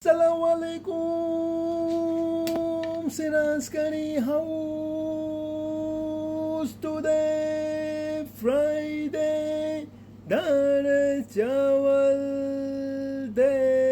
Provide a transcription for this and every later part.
Assalamualaikum, Siraskari House. Today, Friday, Dal Chawal Day.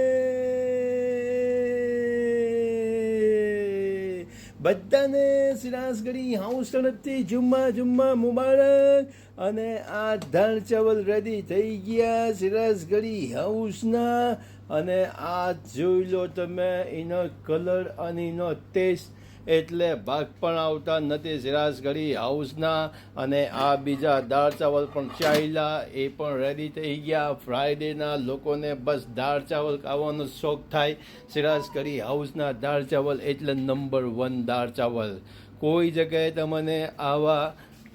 બધાને સિરાજગઢી house તરફથી જુમ્મા મુબારક. અને આ દાળ ચાવલ રેડી થઈ ગયા સિરાજગઢી હાઉસના. અને આ જોઈ લો તમે, એનો કલર અને એનો ટેસ્ટ, એટલે ભાગ પણ આવતા નથી સિરાજગઢી હાઉસના. અને આ બીજા દાળ ચાવલ પણ ચાલ્યા, એ પણ રેડી થઈ ગયા. ફ્રાઈડેના લોકોને બસ દાળ ચાવલ ખાવાનો શોખ થાય. સિરાજગઢી હાઉસના દાળ ચાવલ એટલે નંબર 1 દાળ ચાવલ. કોઈ જગ્યાએ તમને આવા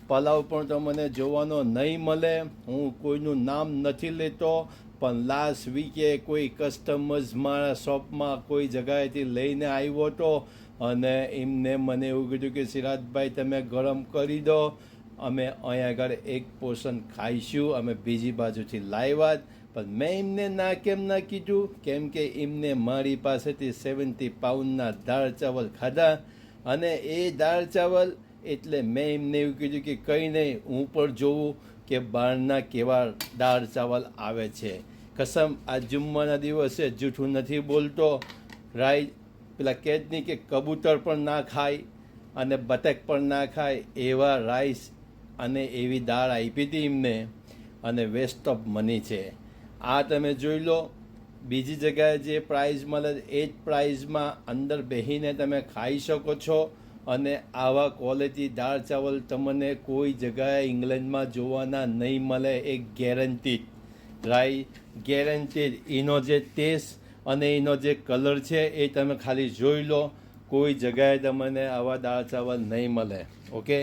પલાવ પણ તમને જોવાનો નહીં મળે. હું કોઈનું નામ નથી લેતો, પણ લાસ્ટ વીકે કોઈ કસ્ટમર્સ મારા શોપમાં કોઈ જગ્યાએથી લઈને આવ્યો હતો, અને એમને મને એવું કીધું કે સિરાજભાઈ તમે ગરમ કરી દો, અમે અહીંયા આગળ એક પોર્શન ખાઈશું, અમે બીજી બાજુથી લાવ્યા. પણ મેં એમને કેમ ના કીધું, કેમ કે એમને મારી પાસેથી 70 પાઉન્ડના દાળ ચાવલ ખાધા. અને એ દાળ ચાવલ એટલે મેં એમને એવું કીધું કે કંઈ નહીં, હું પણ જોઉં કે બહારના કેવા દાળ ચાવલ આવે છે. કસમ, આ જુમ્માના દિવસે જૂઠું નથી બોલતો. રાઈસ પેલા કેદની કે કબૂતર પણ ના ખાય અને બતક પણ ના ખાય એવા રાઈસ અને એવી દાળ આપી હતી એમને. અને વેસ્ટ ઓફ મની છે આ. તમે જોઈ લો, બીજી જગ્યાએ જે પ્રાઇઝ મળે એ જ પ્રાઇઝમાં અંદર બેસીને તમે ખાઈ શકો છો. અને આવા ક્વોલિટી દાળ ચાવલ તમને કોઈ જગ્યાએ ઇંગ્લેન્ડમાં જોવાના નહીં મળે, એ ગેરંટી. Right, guaranteed. એનો જે ટેસ્ટ અને એનો જે કલર છે એ તમે ખાલી જોઈ લો, કોઈ જગ્યાએ તમને આવા દાળ ચાવલ નહીં મળે. ઓકે,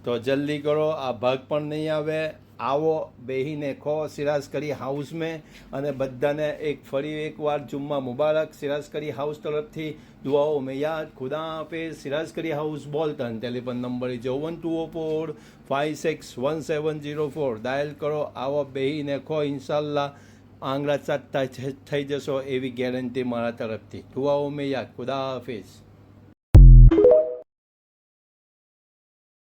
તો જલ્દી કરો, આ ભાગ પણ નહીં આવે. આવો, બેહીને ખો સિરાજગઢી હાઉસ મેં. અને બધાને ફરી એકવાર જુમ્મા મુબારક સિરાજગઢી હાઉસ તરફથી. દુઆઓ મેં યાદ. ખુદા હાફિઝ. Sirajgadhi house Bolton. Telephone number 01204 561704. Dial કરો, આવો, બેહીને ખો. ઇન્શાલ્લાહ આંગળા ચાટતા થઈ જશો એવી ગેરંટી મારા તરફથી. દુઆઓ મેં યાદ. ખુદા હાફિઝ.